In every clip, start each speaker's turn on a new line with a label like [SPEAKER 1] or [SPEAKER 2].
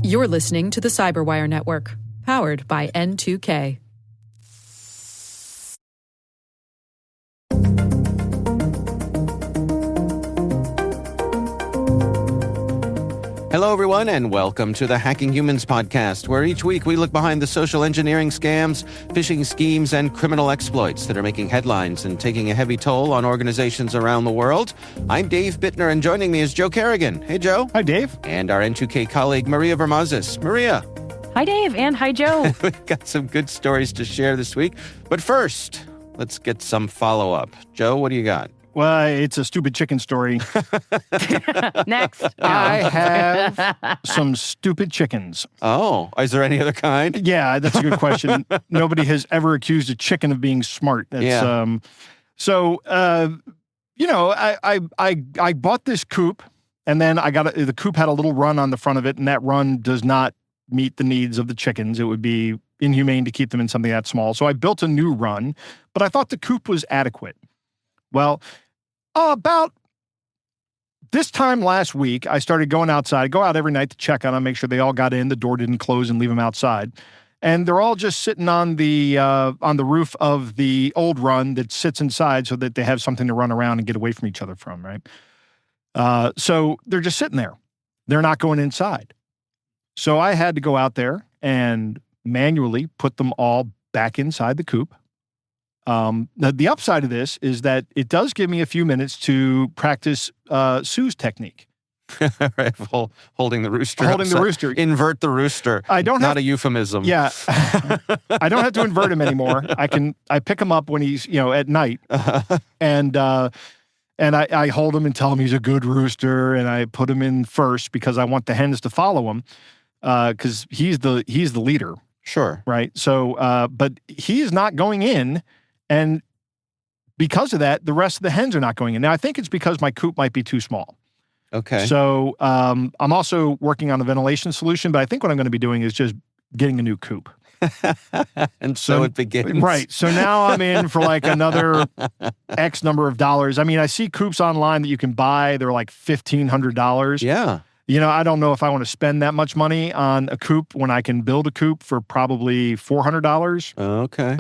[SPEAKER 1] You're listening to the Cyberwire Network, powered by N2K.
[SPEAKER 2] Hello, everyone, and welcome to the Hacking Humans podcast, where each week we look behind the social engineering scams, phishing schemes, and criminal exploits that are making headlines and taking a heavy toll on organizations around the world. I'm Dave Bittner, and joining me is Joe Kerrigan. Hey, Joe.
[SPEAKER 3] Hi, Dave.
[SPEAKER 2] And our N2K colleague, Maria Vermazis. Maria.
[SPEAKER 4] Hi, Dave, and hi, Joe.
[SPEAKER 2] We've got some good stories to share this week. But first, let's get some follow-up. Joe, what do you got?
[SPEAKER 3] Well, it's a stupid chicken story.
[SPEAKER 4] Next.
[SPEAKER 3] I have some stupid chickens.
[SPEAKER 2] Oh, is there any other kind?
[SPEAKER 3] Yeah, that's a good question. Nobody has ever accused a chicken of being smart. That's,
[SPEAKER 2] Yeah.
[SPEAKER 3] I bought this coop, and then the coop had a little run on the front of it, and that run does not meet the needs of the chickens. It would be inhumane to keep them in something that small. So I built a new run, but I thought the coop was adequate. Well, about this time last week, I started going outside. I go out every night to check on them, make sure they all got in, the door didn't close, and leave them outside. And they're all just sitting on the roof of the old run that sits inside so that they have something to run around and get away from each other from, right? So they're just sitting there. They're not going inside. So I had to go out there and manually put them all back inside the coop. The upside of this is that it does give me a few minutes to practice Sue's technique.
[SPEAKER 2] Right, holding the rooster.
[SPEAKER 3] Holding the rooster.
[SPEAKER 2] Invert the rooster. Not a euphemism.
[SPEAKER 3] Yeah. I don't have to invert him anymore. I pick him up when he's, at night. And I hold him and tell him he's a good rooster, and I put him in first because I want the hens to follow him, because he's the leader.
[SPEAKER 2] Sure.
[SPEAKER 3] Right. So, but he is not going in. And because of that, the rest of the hens are not going in. Now, I think it's because my coop might be too small.
[SPEAKER 2] Okay.
[SPEAKER 3] So I'm also working on a ventilation solution, but I think what I'm going to be doing is just getting a new coop.
[SPEAKER 2] And so it begins.
[SPEAKER 3] Right. So now I'm in for like another X number of dollars. I mean, I see coops online that you can buy. They're like $1,500.
[SPEAKER 2] Yeah.
[SPEAKER 3] I don't know if I want to spend that much money on a coop when I can build a coop for probably $400.
[SPEAKER 2] Okay.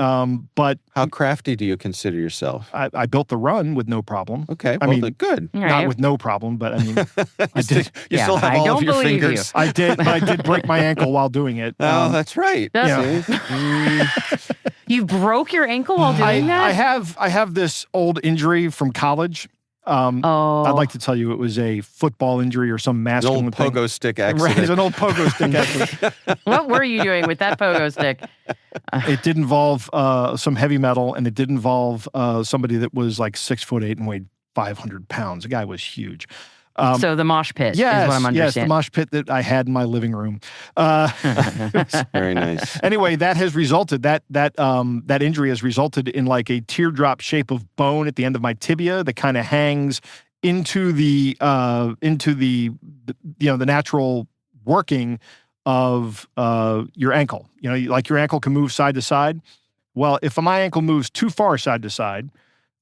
[SPEAKER 3] But
[SPEAKER 2] how crafty do you consider yourself?
[SPEAKER 3] I built the run with no problem.
[SPEAKER 2] Okay.
[SPEAKER 3] I mean,
[SPEAKER 2] good.
[SPEAKER 3] Not with no problem, but I mean, I did.
[SPEAKER 2] You still have all of your fingers.
[SPEAKER 3] I did, but I did break my ankle while doing it.
[SPEAKER 2] Oh, that's right.
[SPEAKER 4] You broke your ankle while doing that?
[SPEAKER 3] I have this old injury from college. I'd like to tell you it was a football injury or some masculine
[SPEAKER 2] an old pogo stick accident.
[SPEAKER 3] Right, it's an old pogo stick accident.
[SPEAKER 4] What were you doing with that pogo stick?
[SPEAKER 3] It did involve some heavy metal, and it did involve somebody that was like 6'8" and weighed 500 pounds. The guy was huge.
[SPEAKER 4] So the mosh pit is what I'm understanding.
[SPEAKER 3] Yes, the mosh pit that I had in my living room.
[SPEAKER 2] Very nice.
[SPEAKER 3] Anyway, that has resulted, that injury has resulted in like a teardrop shape of bone at the end of my tibia that kind of hangs into the natural working of your ankle. Like your ankle can move side to side. Well, if my ankle moves too far side to side,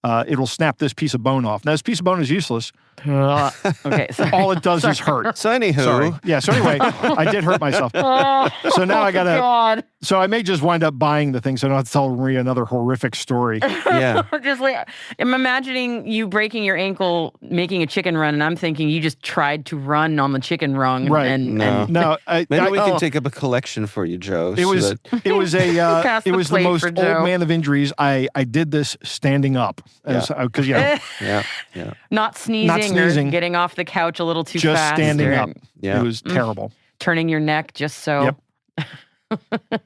[SPEAKER 3] it'll snap this piece of bone off. Now, this piece of bone is useless.
[SPEAKER 4] Okay, sorry.
[SPEAKER 3] All it does is hurt.
[SPEAKER 2] So anywho.
[SPEAKER 3] Sorry. Yeah, so anyway, I did hurt myself. So now I gotta,
[SPEAKER 4] God.
[SPEAKER 3] so I may just wind up buying the thing so I don't have to tell Maria another horrific story.
[SPEAKER 2] Yeah.
[SPEAKER 4] Just like, I'm imagining you breaking your ankle, making a chicken run, and I'm thinking you just tried to run on the chicken run.
[SPEAKER 3] Right.
[SPEAKER 2] No. Maybe we can
[SPEAKER 4] oh.
[SPEAKER 2] take up a collection for you, Joe.
[SPEAKER 3] It was the most old man of injuries. I did this standing up. Because,
[SPEAKER 2] Yeah.
[SPEAKER 4] Not sneezing or getting off the couch a little too
[SPEAKER 3] just
[SPEAKER 4] fast.
[SPEAKER 3] Just standing up.
[SPEAKER 2] Yeah.
[SPEAKER 3] It was terrible.
[SPEAKER 4] Turning your neck just so.
[SPEAKER 3] Yep.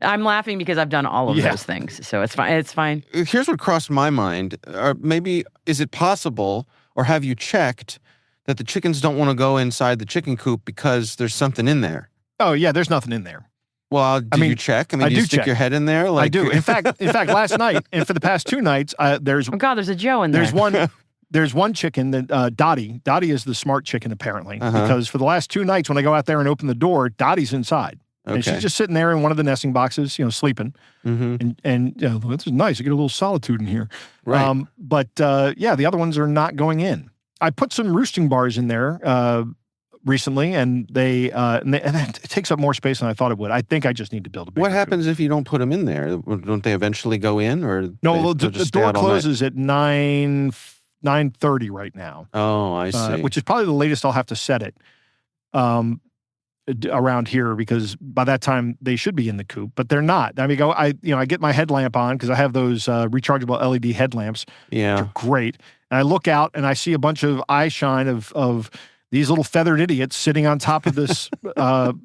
[SPEAKER 4] I'm laughing because I've done all of those things, so it's fine. It's fine.
[SPEAKER 2] Here's what crossed my mind. Or maybe, is it possible, or have you checked, that the chickens don't want to go inside the chicken coop because there's something in there?
[SPEAKER 3] Oh, yeah, there's nothing in there.
[SPEAKER 2] Well, you check? I mean, do you stick your head in there?
[SPEAKER 3] I do. In fact, last night, and for the past 2 nights, there's...
[SPEAKER 4] Oh, God, there's a Joe in there.
[SPEAKER 3] There's one chicken that, Dottie is the smart chicken, apparently, because for the last 2 nights when I go out there and open the door, Dottie's inside. Okay. And she's just sitting there in one of the nesting boxes, sleeping. Mm-hmm. And this is nice. I get a little solitude in here.
[SPEAKER 2] Right.
[SPEAKER 3] The other ones are not going in. I put some roosting bars in there recently, and and it takes up more space than I thought it would. I think I just need to build a bigger
[SPEAKER 2] What
[SPEAKER 3] coop.
[SPEAKER 2] happens if you don't put them in there? Don't they eventually go in, or
[SPEAKER 3] No,
[SPEAKER 2] they'll
[SPEAKER 3] the
[SPEAKER 2] just stay
[SPEAKER 3] door
[SPEAKER 2] out all night?
[SPEAKER 3] closes at 9:30 right now,
[SPEAKER 2] Oh, I see.
[SPEAKER 3] which is probably the latest I'll have to set it around here, because by that time they should be in the coop, but they're not. I mean, I get my headlamp on because I have those rechargeable LED headlamps, which
[SPEAKER 2] yeah.
[SPEAKER 3] are great. And I look out and I see a bunch of eye shine of these little feathered idiots sitting on top of this,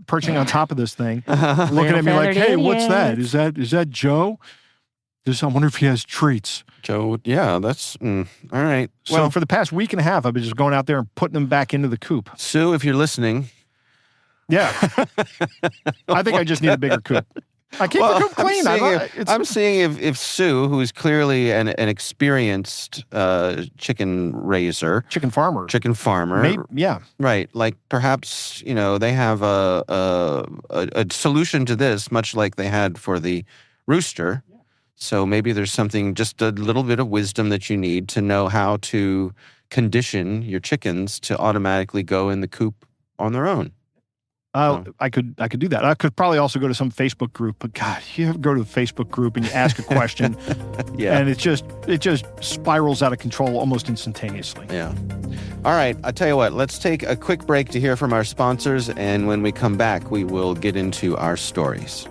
[SPEAKER 3] perching on top of this thing, looking at me like,
[SPEAKER 4] feathered
[SPEAKER 3] "Hey, what's that?
[SPEAKER 4] idiots.
[SPEAKER 3] Is that Joe? I wonder if he has treats."
[SPEAKER 2] Joe, yeah, that's all right.
[SPEAKER 3] So
[SPEAKER 2] Well,
[SPEAKER 3] for the past week and a half, I've been just going out there and putting them back into the coop.
[SPEAKER 2] Sue, if you're listening,
[SPEAKER 3] Yeah, I think I just need a bigger coop. I keep the coop clean.
[SPEAKER 2] I'm seeing if Sue, who is clearly an experienced chicken raiser,
[SPEAKER 3] chicken farmer.
[SPEAKER 2] chicken farmer,
[SPEAKER 3] Maybe, yeah.
[SPEAKER 2] right? Like perhaps they have a solution to this, much like they had for the rooster. So maybe there's something, just a little bit of wisdom that you need to know how to condition your chickens to automatically go in the coop on their own.
[SPEAKER 3] I could do that. I could probably also go to some Facebook group, but God, you ever go to the Facebook group and you ask a question,
[SPEAKER 2] Yeah.
[SPEAKER 3] and it just spirals out of control almost instantaneously.
[SPEAKER 2] Yeah. All right. I'll tell you what, let's take a quick break to hear from our sponsors. And when we come back, we will get into our stories.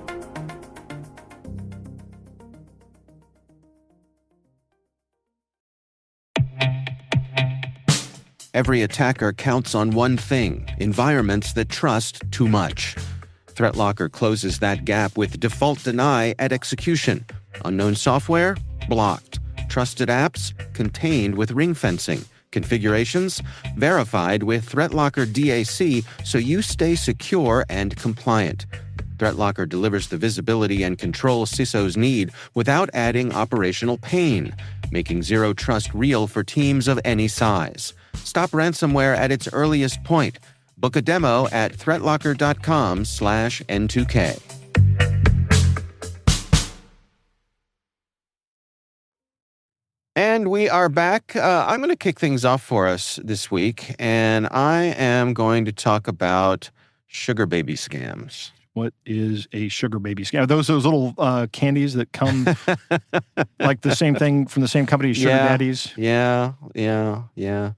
[SPEAKER 2] Every attacker counts on one thing: environments that trust too much. ThreatLocker closes that gap with default deny at execution. Unknown software? Blocked. Trusted apps? Contained with ring fencing. Configurations? Verified with ThreatLocker DAC so you stay secure and compliant. ThreatLocker delivers the visibility and control CISOs need without adding operational pain, making zero trust real for teams of any size. Stop ransomware at its earliest point. Book a demo at threatlocker.com/N2K. And we are back. I'm going to kick things off for us this week, and I am going to talk about sugar baby scams.
[SPEAKER 3] What is a sugar baby scam? Are those little candies that come like the same thing from the same company as Sugar Daddies?
[SPEAKER 2] Yeah. There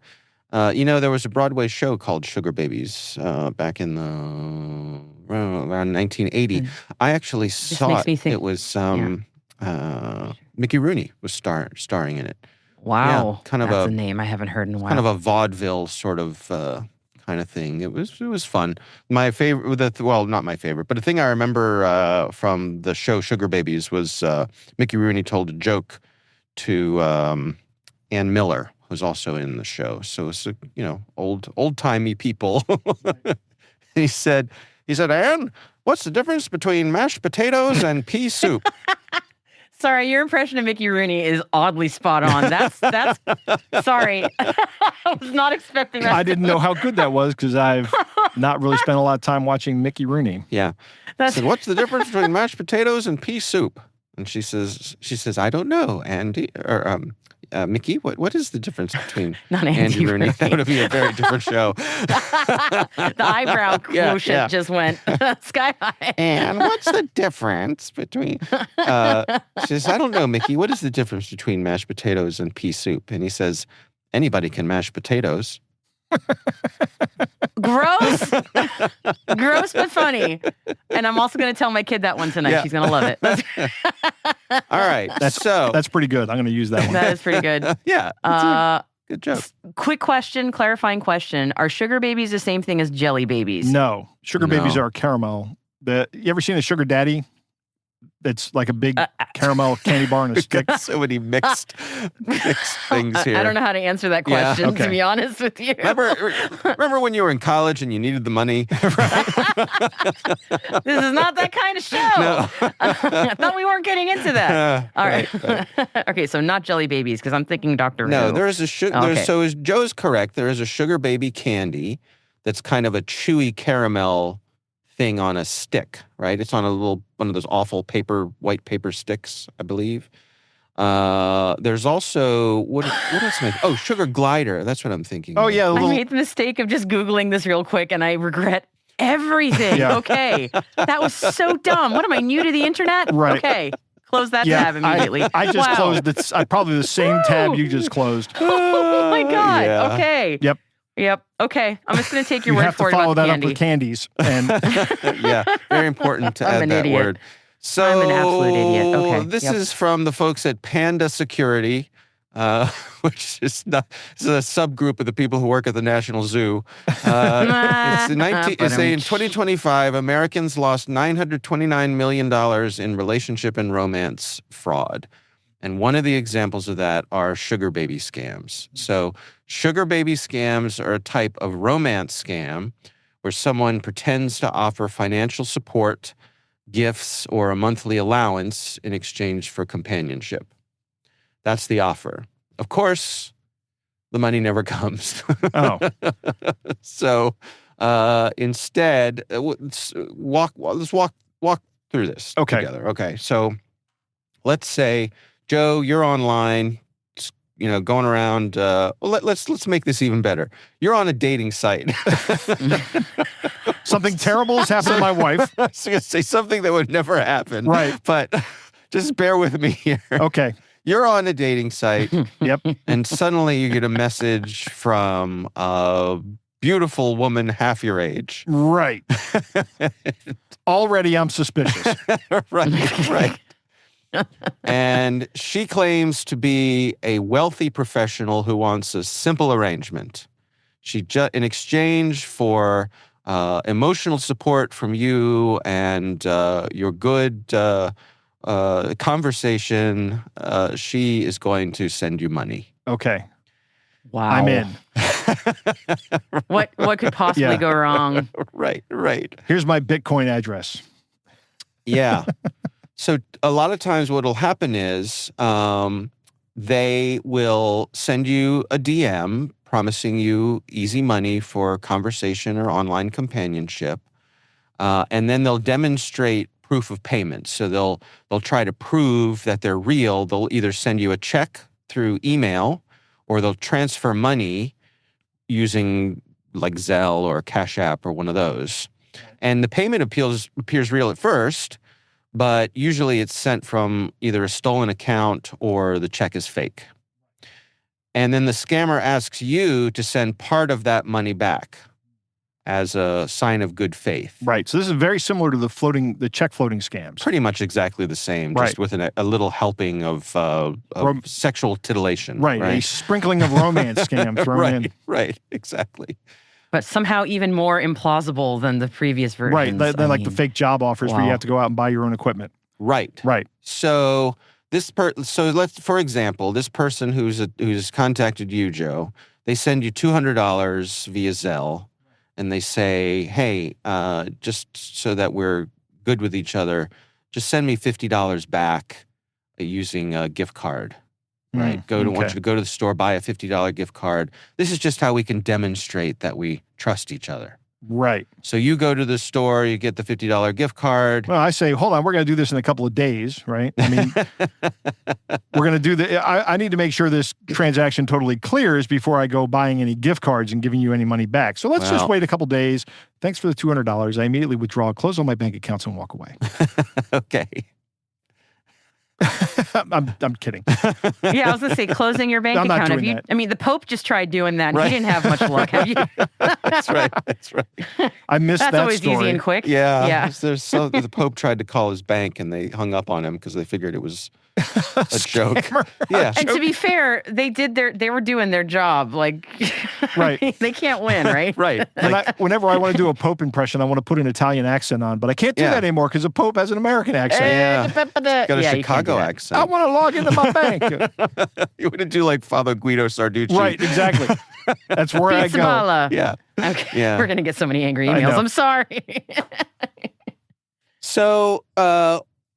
[SPEAKER 2] was a Broadway show called Sugar Babies back in around 1980. I actually saw
[SPEAKER 4] makes me
[SPEAKER 2] it.
[SPEAKER 4] think-
[SPEAKER 2] It was Mickey Rooney was starring in it.
[SPEAKER 4] Wow.
[SPEAKER 2] Yeah, kind of
[SPEAKER 4] That's
[SPEAKER 2] a-
[SPEAKER 4] a name I haven't heard in a while.
[SPEAKER 2] Kind of a vaudeville sort of kind of thing. It was fun. My favorite, well, not my favorite, but the thing I remember from the show Sugar Babies was Mickey Rooney told a joke to Ann Miller, who's also in the show. So it's old timey people. He said, Ann, what's the difference between mashed potatoes and pea soup?
[SPEAKER 4] Sorry, your impression of Mickey Rooney is oddly spot on. That's sorry. I was not expecting that.
[SPEAKER 3] I didn't know how good that was because I've not really spent a lot of time watching Mickey Rooney.
[SPEAKER 2] Yeah. I said, what's the difference between mashed potatoes and pea soup? And she says, I don't know, Andy, or Mickey, what is the difference between
[SPEAKER 4] Not Andy
[SPEAKER 2] Rooney?
[SPEAKER 4] Rooney.
[SPEAKER 2] That would be a very different show.
[SPEAKER 4] The eyebrow quotient just went sky high.
[SPEAKER 2] And what's the difference between... she says, I don't know, Mickey, what is the difference between mashed potatoes and pea soup? And he says, anybody can mash potatoes.
[SPEAKER 4] Gross. Gross but funny. And I'm also going to tell my kid that one tonight.
[SPEAKER 2] Yeah.
[SPEAKER 4] She's going to love it.
[SPEAKER 2] All right,
[SPEAKER 3] That's pretty good. I'm going to use that one.
[SPEAKER 4] That is pretty good.
[SPEAKER 2] yeah, it's a good joke.
[SPEAKER 4] Quick question, clarifying question. Are sugar babies the same thing as jelly babies?
[SPEAKER 3] No, sugar babies
[SPEAKER 2] No.
[SPEAKER 3] are caramel. You ever seen a sugar daddy? That's like a big caramel candy bar on a
[SPEAKER 2] We've
[SPEAKER 3] stick.
[SPEAKER 2] got so many mixed things here.
[SPEAKER 4] I don't know how to answer that
[SPEAKER 2] Yeah,
[SPEAKER 4] question,
[SPEAKER 3] okay.
[SPEAKER 4] to be honest with you.
[SPEAKER 2] Remember when you were in college and you needed the money?
[SPEAKER 4] This is not that kind of show.
[SPEAKER 2] No.
[SPEAKER 4] I thought we weren't getting into that. All right. Okay, so not jelly babies, because I'm thinking Doctor Who.
[SPEAKER 2] No, there is a sugar.
[SPEAKER 4] Okay.
[SPEAKER 2] So Joe's correct. There is a sugar baby candy that's kind of a chewy caramel thing on a stick, right? It's on one of those awful white paper sticks, I believe. There's also what else am I? Oh, Sugar Glider. That's what I'm thinking.
[SPEAKER 3] Oh
[SPEAKER 2] of.
[SPEAKER 3] yeah,
[SPEAKER 4] I made the mistake of just Googling this real quick, and I regret everything.
[SPEAKER 3] Yeah.
[SPEAKER 4] Okay. That was so dumb. What am I, new to the internet?
[SPEAKER 3] Right.
[SPEAKER 4] Okay. Close that tab immediately.
[SPEAKER 3] I just
[SPEAKER 4] Wow.
[SPEAKER 3] closed it. Probably the same tab you just closed.
[SPEAKER 4] Oh my God.
[SPEAKER 2] Yeah.
[SPEAKER 4] Okay.
[SPEAKER 3] Yep.
[SPEAKER 4] Okay. I'm just going to take your
[SPEAKER 3] You
[SPEAKER 4] word
[SPEAKER 3] have
[SPEAKER 4] for
[SPEAKER 3] to
[SPEAKER 4] it
[SPEAKER 3] follow
[SPEAKER 4] about
[SPEAKER 3] that
[SPEAKER 4] the
[SPEAKER 3] up
[SPEAKER 4] candy.
[SPEAKER 3] with candies. And
[SPEAKER 2] Yeah, very important to
[SPEAKER 4] I'm
[SPEAKER 2] add
[SPEAKER 4] an
[SPEAKER 2] that
[SPEAKER 4] idiot.
[SPEAKER 2] word. So
[SPEAKER 4] I'm an absolute idiot. Okay,
[SPEAKER 2] this
[SPEAKER 4] yep.
[SPEAKER 2] is from the folks at Panda Security, which is not this is a subgroup of the people who work at the National Zoo. It's in 2025, Americans lost $929 million in relationship and romance fraud. And one of the examples of that are sugar baby scams. So sugar baby scams are a type of romance scam where someone pretends to offer financial support, gifts, or a monthly allowance in exchange for companionship. That's the offer. Of course, the money never comes.
[SPEAKER 3] oh,
[SPEAKER 2] So instead, let's walk through this
[SPEAKER 3] Okay.
[SPEAKER 2] together. Okay. So let's say, Joe, you're online, going around. Let's make this even better. You're on a dating site.
[SPEAKER 3] something terrible has happened to my wife.
[SPEAKER 2] I was going to say something that would never happen.
[SPEAKER 3] Right.
[SPEAKER 2] But just bear with me here.
[SPEAKER 3] Okay.
[SPEAKER 2] You're on a dating site,
[SPEAKER 3] Yep.
[SPEAKER 2] and suddenly you get a message from a beautiful woman half your age.
[SPEAKER 3] Right. Already I'm suspicious.
[SPEAKER 2] Right. And she claims to be a wealthy professional who wants a simple arrangement. In exchange for emotional support from you and your good conversation, she is going to send you money.
[SPEAKER 3] Okay.
[SPEAKER 4] Wow.
[SPEAKER 3] I'm in.
[SPEAKER 4] What could possibly
[SPEAKER 3] Yeah.
[SPEAKER 4] go wrong?
[SPEAKER 2] Right.
[SPEAKER 3] Here's my Bitcoin address.
[SPEAKER 2] Yeah. So a lot of times what'll happen is they will send you a DM promising you easy money for conversation or online companionship. And then they'll demonstrate proof of payment. So they'll try to prove that they're real. They'll either send you a check through email or they'll transfer money using like Zelle or Cash App or one of those. And the payment appears real at first, but usually it's sent from either a stolen account or the check is fake. And then the scammer asks you to send part of that money back as a sign of good faith.
[SPEAKER 3] Right. So this is very similar to the check floating scams.
[SPEAKER 2] Pretty much exactly the same,
[SPEAKER 3] Right.
[SPEAKER 2] just with a little helping of sexual titillation.
[SPEAKER 3] Right. A sprinkling of romance scams thrown in.
[SPEAKER 2] Right, exactly.
[SPEAKER 4] But somehow even more implausible than the previous versions.
[SPEAKER 3] Right. Then like the fake job offers where you
[SPEAKER 4] wow.
[SPEAKER 3] have to go out and buy your own equipment.
[SPEAKER 2] Right.
[SPEAKER 3] Right.
[SPEAKER 2] So for example, this person who's contacted you, Joe, they send you $200 via Zelle, and they say, "Hey, just so that we're good with each other, just send me $50 back using a gift card." Right? Want you to go to the store, buy a $50 gift card. This is just how we can demonstrate that we trust each other.
[SPEAKER 3] Right.
[SPEAKER 2] So you go to the store, you get the $50 gift card.
[SPEAKER 3] Well, I say, hold on, we're going to do this in a couple of days, right? I mean, we're going to do I need to make sure this transaction totally clears before I go buying any gift cards and giving you any money back. So let's just wait a couple of days. Thanks for the $200. I immediately withdraw, close all my bank accounts, and walk away.
[SPEAKER 2] Okay.
[SPEAKER 3] I'm kidding.
[SPEAKER 4] Yeah, I was going to say closing your bank
[SPEAKER 3] I'm not
[SPEAKER 4] account.
[SPEAKER 3] doing that.
[SPEAKER 4] I mean, the Pope just tried doing that, and
[SPEAKER 2] Right.
[SPEAKER 4] he didn't have much luck. Have you?
[SPEAKER 2] That's right.
[SPEAKER 3] I missed
[SPEAKER 4] That's
[SPEAKER 3] that
[SPEAKER 4] always
[SPEAKER 3] story.
[SPEAKER 4] easy and quick.
[SPEAKER 2] Yeah. The Pope tried to call his bank and they hung up on him because they figured it was a joke. Yeah.
[SPEAKER 4] And to be fair, they were doing their job. Like,
[SPEAKER 3] Right.
[SPEAKER 4] they can't win, right?
[SPEAKER 2] Right.
[SPEAKER 3] Whenever I want to do a Pope impression, I want to put an Italian accent on, but I can't do
[SPEAKER 2] Yeah.
[SPEAKER 3] that anymore because the Pope has an American accent.
[SPEAKER 2] Yeah. Got a
[SPEAKER 4] Yeah, you can't do
[SPEAKER 2] Chicago
[SPEAKER 4] that.
[SPEAKER 3] I
[SPEAKER 2] accent.
[SPEAKER 3] want to log into my bank.
[SPEAKER 2] You wouldn't do like Father Guido Sarducci.
[SPEAKER 3] Right, exactly. That's where I
[SPEAKER 4] Pizza
[SPEAKER 3] go.
[SPEAKER 4] Bala.
[SPEAKER 2] Yeah.
[SPEAKER 4] Okay.
[SPEAKER 2] Yeah.
[SPEAKER 4] We're going to get so many angry
[SPEAKER 3] I
[SPEAKER 4] emails.
[SPEAKER 3] know.
[SPEAKER 4] I'm sorry.
[SPEAKER 2] So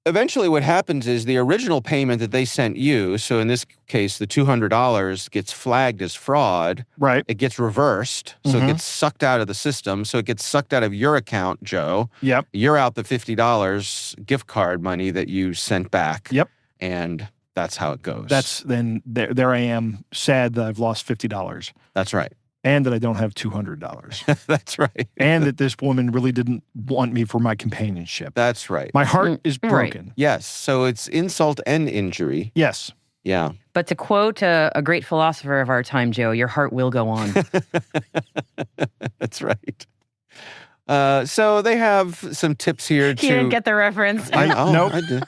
[SPEAKER 2] eventually what happens is the original payment that they sent you, so in this case, the $200 gets flagged as fraud.
[SPEAKER 3] Right.
[SPEAKER 2] It gets reversed. So it gets sucked out of the system. So it gets sucked out of your account, Joe.
[SPEAKER 3] Yep.
[SPEAKER 2] You're out the $50 gift card money that you sent back.
[SPEAKER 3] Yep.
[SPEAKER 2] And That's how it goes.
[SPEAKER 3] Then there I am, sad that I've lost $50
[SPEAKER 2] That's right.
[SPEAKER 3] and that I don't have $200
[SPEAKER 2] That's right.
[SPEAKER 3] and that this woman really didn't want me for my companionship.
[SPEAKER 2] That's right.
[SPEAKER 3] My heart is
[SPEAKER 4] Right.
[SPEAKER 3] broken.
[SPEAKER 2] Yes. So it's insult and injury.
[SPEAKER 3] Yes.
[SPEAKER 2] Yeah.
[SPEAKER 4] But to quote a great philosopher of our time, Joe, your heart will go on.
[SPEAKER 2] That's right. So they have some tips here
[SPEAKER 4] You
[SPEAKER 2] to.
[SPEAKER 4] didn't get the reference.
[SPEAKER 3] Nope.
[SPEAKER 2] I did.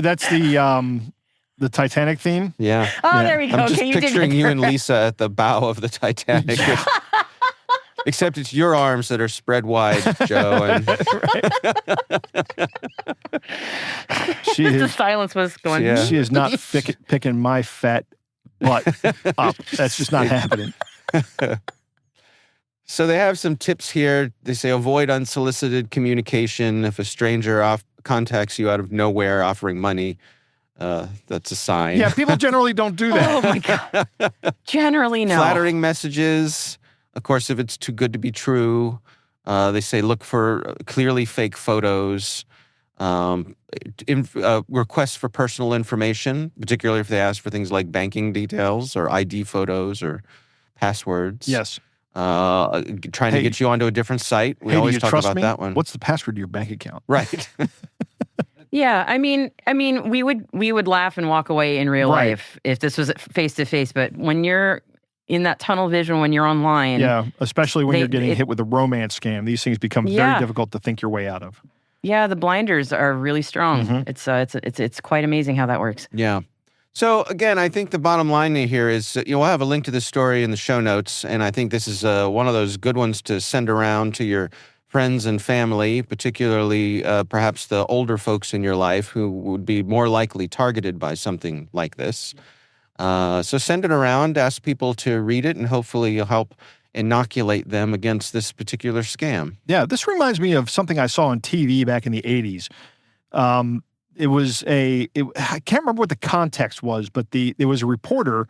[SPEAKER 3] That's the Titanic theme.
[SPEAKER 2] Yeah.
[SPEAKER 4] Oh,
[SPEAKER 3] Yeah.
[SPEAKER 4] there we go.
[SPEAKER 2] I'm just
[SPEAKER 4] Okay, you did
[SPEAKER 2] picturing
[SPEAKER 4] get
[SPEAKER 2] you
[SPEAKER 4] the
[SPEAKER 2] and Lisa at the bow of the Titanic. Except it's your arms that are spread wide, Joe. And
[SPEAKER 3] She
[SPEAKER 4] The
[SPEAKER 3] is,
[SPEAKER 4] silence was going.
[SPEAKER 2] Yeah.
[SPEAKER 3] she is not picking my fat butt up. That's just not happening.
[SPEAKER 2] so they have some tips here. They say avoid unsolicited communication. If a stranger contacts you out of nowhere offering money, that's a sign.
[SPEAKER 3] Yeah, people generally don't do that.
[SPEAKER 4] Oh my god. Generally, no.
[SPEAKER 2] Flattering messages. Of course, if it's too good to be true, they say look for clearly fake photos. Requests for personal information, particularly if they ask for things like banking details or ID photos or passwords.
[SPEAKER 3] Yes.
[SPEAKER 2] Trying to
[SPEAKER 3] Hey.
[SPEAKER 2] get you onto a different site. We
[SPEAKER 3] Hey, do
[SPEAKER 2] always
[SPEAKER 3] you
[SPEAKER 2] talk
[SPEAKER 3] trust
[SPEAKER 2] about
[SPEAKER 3] me?
[SPEAKER 2] that one.
[SPEAKER 3] What's the password to your bank account?
[SPEAKER 2] Right.
[SPEAKER 4] Yeah, I mean, we would laugh and walk away in real
[SPEAKER 3] Right.
[SPEAKER 4] life if this was face to face. But when you're in that tunnel vision, when you're online,
[SPEAKER 3] Yeah, especially when
[SPEAKER 4] They-
[SPEAKER 3] you're getting
[SPEAKER 4] it-
[SPEAKER 3] hit with a romance scam. These things become very
[SPEAKER 4] Yeah.
[SPEAKER 3] difficult to think your way out of.
[SPEAKER 4] yeah, the blinders are really strong.
[SPEAKER 3] Mhm.
[SPEAKER 4] It's quite amazing how that works.
[SPEAKER 2] Yeah. So again, I think the bottom line here is we'll have a link to this story in the show notes, and I think this is one of those good ones to send around to your friends and family, particularly perhaps the older folks in your life who would be more likely targeted by something like this. So send it around, ask people to read it, and hopefully you'll help inoculate them against this particular scam.
[SPEAKER 3] Yeah, this reminds me of something I saw on TV back in the 80s. It was I can't remember what the context was, but there was a reporter,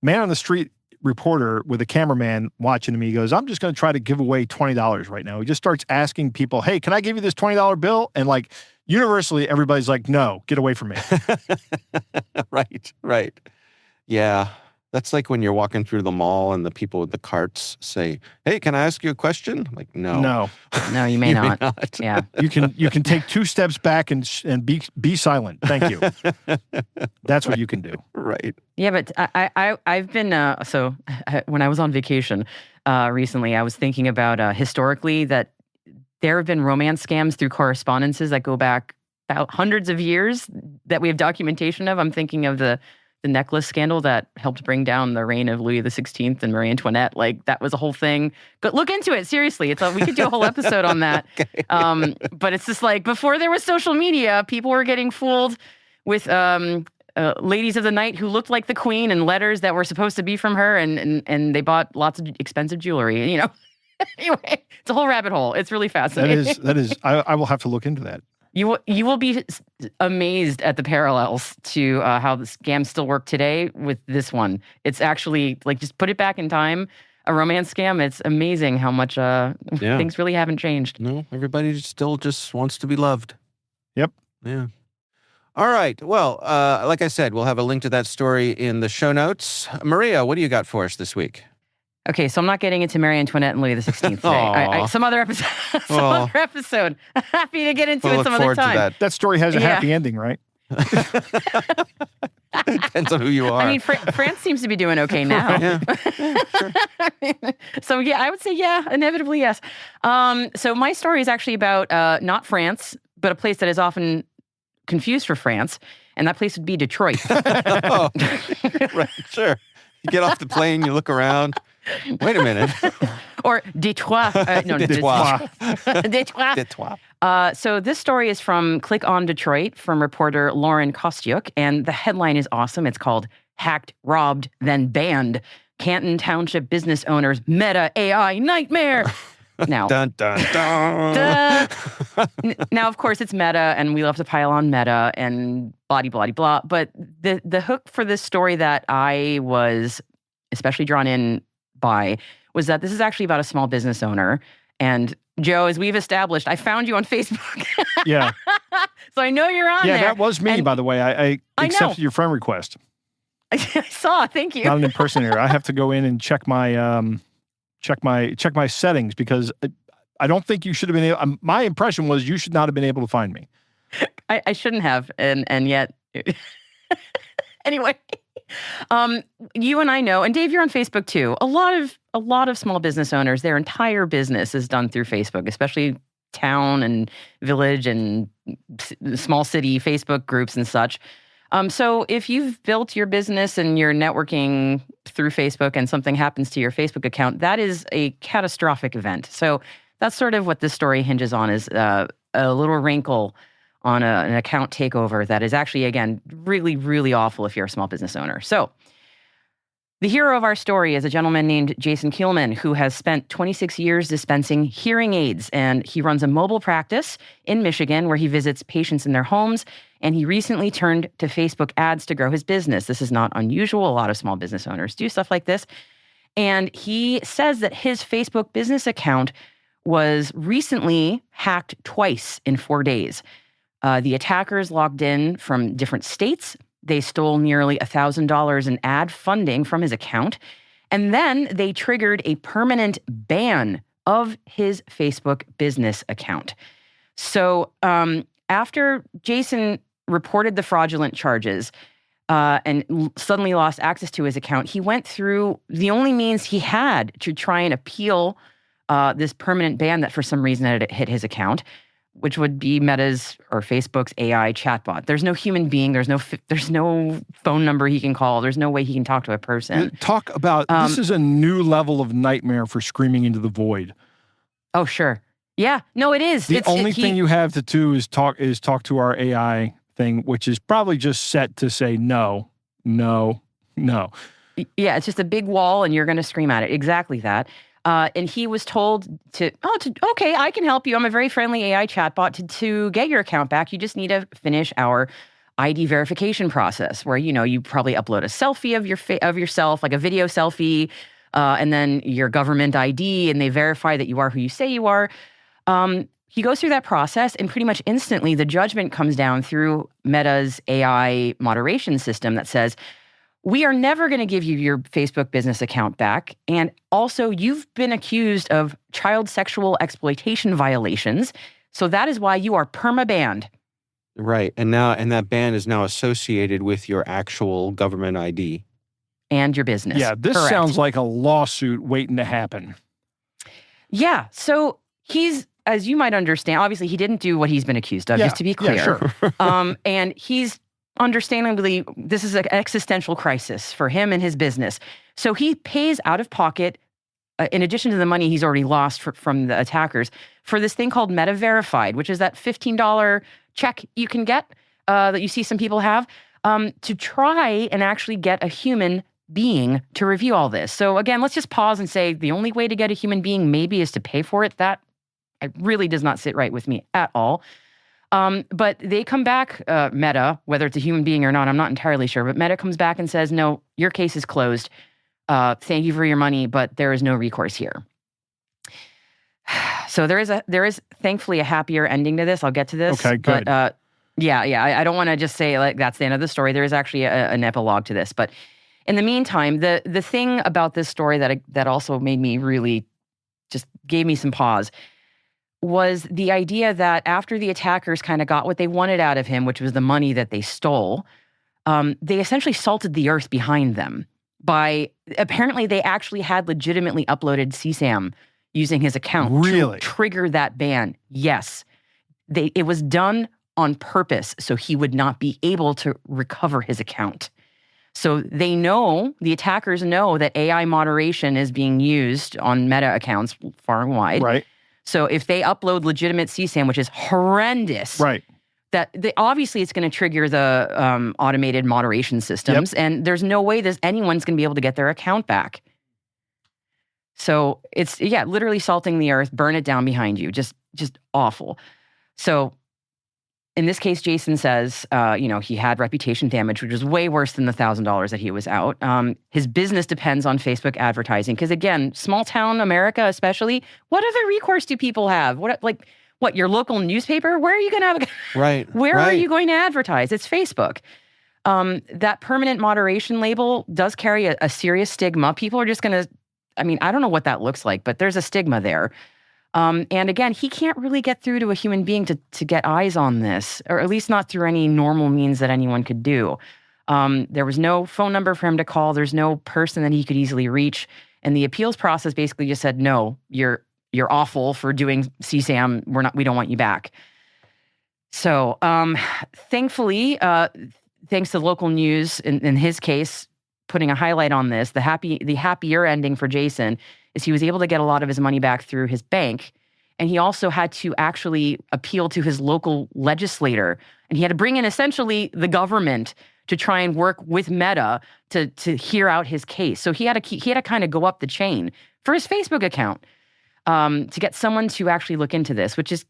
[SPEAKER 3] man on the street reporter with a cameraman watching him. He goes, I'm just going to try to give away $20 right now. He just starts asking people, hey, can I give you this $20 bill? And like universally, everybody's like, no, get away from me.
[SPEAKER 2] Right. Yeah. That's like when you're walking through the mall and the people with the carts say, hey, can I ask you a question? I'm like, no.
[SPEAKER 3] No,
[SPEAKER 4] No, you may
[SPEAKER 2] You
[SPEAKER 4] not.
[SPEAKER 2] may not.
[SPEAKER 4] Yeah.
[SPEAKER 3] you can take 2 steps back and be silent. Thank you. That's what you can do.
[SPEAKER 2] Right.
[SPEAKER 4] Yeah, but I've been when I was on vacation recently, I was thinking about historically that there have been romance scams through correspondences that go back about hundreds of years that we have documentation of. I'm thinking of the necklace scandal that helped bring down the reign of Louis XVI and Marie Antoinette. Like that was a whole thing. But look into it seriously. We could do a whole episode on that.
[SPEAKER 2] Okay.
[SPEAKER 4] But it's just like before there was social media, people were getting fooled with ladies of the night who looked like the queen and letters that were supposed to be from her, and they bought lots of expensive jewelry. You know, anyway, it's a whole rabbit hole. It's really fascinating.
[SPEAKER 3] That is. I will have to look into that.
[SPEAKER 4] You will be amazed at the parallels to how the scams still work today with this one. It's actually like just put it back in time. A romance scam. It's amazing how much things really haven't changed.
[SPEAKER 2] No, everybody still just wants to be loved.
[SPEAKER 3] Yep.
[SPEAKER 2] Yeah. All right. Well, like I said, we'll have a link to that story in the show notes. Maria, what do you got for us this week?
[SPEAKER 4] Okay, so I'm not getting into Marie Antoinette and Louis XVI today.
[SPEAKER 2] Aw.
[SPEAKER 4] Some other episode.
[SPEAKER 2] Aw.
[SPEAKER 4] Other episode. Happy to get into
[SPEAKER 2] We'll
[SPEAKER 4] it
[SPEAKER 2] look
[SPEAKER 4] some other
[SPEAKER 2] forward to
[SPEAKER 4] time.
[SPEAKER 2] that.
[SPEAKER 3] That story has a
[SPEAKER 4] Yeah.
[SPEAKER 3] happy ending, right?
[SPEAKER 2] Depends on who you are.
[SPEAKER 4] I mean, France seems to be doing okay now.
[SPEAKER 2] Yeah.
[SPEAKER 4] So yeah, I would say inevitably yes. So my story is actually about not France, but a place that is often confused for France, and that place would be Detroit.
[SPEAKER 2] Oh, right, sure. You get off the plane, you look around. Wait a minute.
[SPEAKER 4] Or Detroit. No,
[SPEAKER 2] Detroit.
[SPEAKER 4] Detroit.
[SPEAKER 2] Detroit.
[SPEAKER 4] So this story is from Click on Detroit from reporter Lauren Kostyuk, and the headline is awesome. It's called Hacked, Robbed, Then Banned. Canton Township Business Owners Meta AI Nightmare. Now,
[SPEAKER 2] Dun, dun, dun.
[SPEAKER 4] now, of course, it's Meta, and we love to pile on Meta and blah, blah, blah. But the hook for this story that I was especially drawn in by was that this is actually about a small business owner. And Joe, as we've established, I found you on Facebook.
[SPEAKER 3] Yeah.
[SPEAKER 4] So I know you're on there.
[SPEAKER 3] Yeah, that was me, by the way. I accepted your friend request.
[SPEAKER 4] I saw. Thank you.
[SPEAKER 3] Not an impersonator. I have to go in and check my settings because I don't think you should have been able. My impression was you should not have been able to find me.
[SPEAKER 4] I shouldn't have, and yet. Anyway, you and I know, and Dave, you're on Facebook too. A lot of small business owners, their entire business is done through Facebook, especially town and village and small city Facebook groups and such. So if you've built your business and you're networking through Facebook and something happens to your Facebook account, that is a catastrophic event. So that's sort of what this story hinges on, is a little wrinkle on an account takeover that is actually, again, really, really awful if you're a small business owner. So the hero of our story is a gentleman named Jason Kielman, who has spent 26 years dispensing hearing aids, and he runs a mobile practice in Michigan where he visits patients in their homes, and he recently turned to Facebook ads to grow his business. This is not unusual. A lot of small business owners do stuff like this. And he says that his Facebook business account was recently hacked twice in 4 days. The attackers logged in from different states. They stole nearly $1,000 in ad funding from his account. And then they triggered a permanent ban of his Facebook business account. So after Jason reported the fraudulent charges and suddenly lost access to his account, he went through the only means he had to try and appeal this permanent ban that for some reason had hit his account, which would be Meta's or Facebook's AI chatbot. There's no human being. There's no phone number he can call. There's no way he can talk to a person.
[SPEAKER 3] Talk about, this is a new level of nightmare for screaming into the void.
[SPEAKER 4] Oh, sure. Yeah. No, it is.
[SPEAKER 3] The only thing you have to do is talk to our AI thing, which is probably just set to say no, no, no.
[SPEAKER 4] Yeah, it's just a big wall and you're going to scream at it. Exactly that. And he was told okay, I can help you. I'm a very friendly AI chatbot. To get your account back, you just need to finish our ID verification process, where you probably upload a selfie of yourself, like a video selfie, and then your government ID, and they verify that you are who you say you are. He goes through that process, and pretty much instantly, the judgment comes down through Meta's AI moderation system that says, we are never going to give you your Facebook business account back. And also, you've been accused of child sexual exploitation violations. So that is why you are perma-banned.
[SPEAKER 2] Right. And that ban is now associated with your actual government ID.
[SPEAKER 4] And your business.
[SPEAKER 3] Yeah, this
[SPEAKER 4] Correct.
[SPEAKER 3] Sounds like a lawsuit waiting to happen.
[SPEAKER 4] Yeah. So he's, as you might understand, obviously he didn't do what he's been accused of, just to be clear.
[SPEAKER 3] Yeah, sure.
[SPEAKER 4] And he's understandably, this is an existential crisis for him and his business. So he pays out of pocket, in addition to the money he's already lost from the attackers, for this thing called Meta Verified, which is that $15 check you can get that you see some people have, to try and actually get a human being to review all this. So again, let's just pause and say the only way to get a human being maybe is to pay for it. That really does not sit right with me at all. But they come back, Meta, whether it's a human being or not, I'm not entirely sure, but Meta comes back and says, no, your case is closed. Thank you for your money, but there is no recourse here. So there is thankfully a happier ending to this. I'll get to this.
[SPEAKER 3] Okay, good.
[SPEAKER 4] But I don't want to just say like that's the end of the story. There is actually an epilogue to this. But in the meantime, the thing about this story that also made me really just gave me some pause was the idea that after the attackers kind of got what they wanted out of him, which was the money that they stole, they essentially salted the earth behind them by, apparently they actually had legitimately uploaded CSAM using his account
[SPEAKER 3] to
[SPEAKER 4] trigger that ban. Yes. It was done on purpose so he would not be able to recover his account. So they know, the attackers know that AI moderation is being used on Meta accounts far and wide.
[SPEAKER 3] Right.
[SPEAKER 4] So if they upload legitimate CSAM, which is horrendous,
[SPEAKER 3] right,
[SPEAKER 4] obviously it's going to trigger the automated moderation systems, and there's no way anyone's going to be able to get their account back. So it's literally salting the earth, burn it down behind you, just awful. So in this case, Jason says, he had reputation damage, which was way worse than the $1,000 that he was out. His business depends on Facebook advertising. Because again, small town America especially, what other recourse do people have? What, your local newspaper? Where are you going to have
[SPEAKER 2] Right.
[SPEAKER 4] Where are you going to advertise? It's Facebook. That permanent moderation label does carry a serious stigma. People are just going to, I don't know what that looks like, but there's a stigma there. And again, he can't really get through to a human being to get eyes on this, or at least not through any normal means that anyone could do. There was no phone number for him to call. There's no person that he could easily reach. And the appeals process basically just said, no, you're awful for doing CSAM. We don't want you back. So thankfully, thanks to local news, in his case, putting a highlight on this, the happier ending for Jason is he was able to get a lot of his money back through his bank. And he also had to actually appeal to his local legislator. And he had to bring in essentially the government to try and work with Meta to hear out his case. So he had to kind of go up the chain for his Facebook account to get someone to actually look into this, which is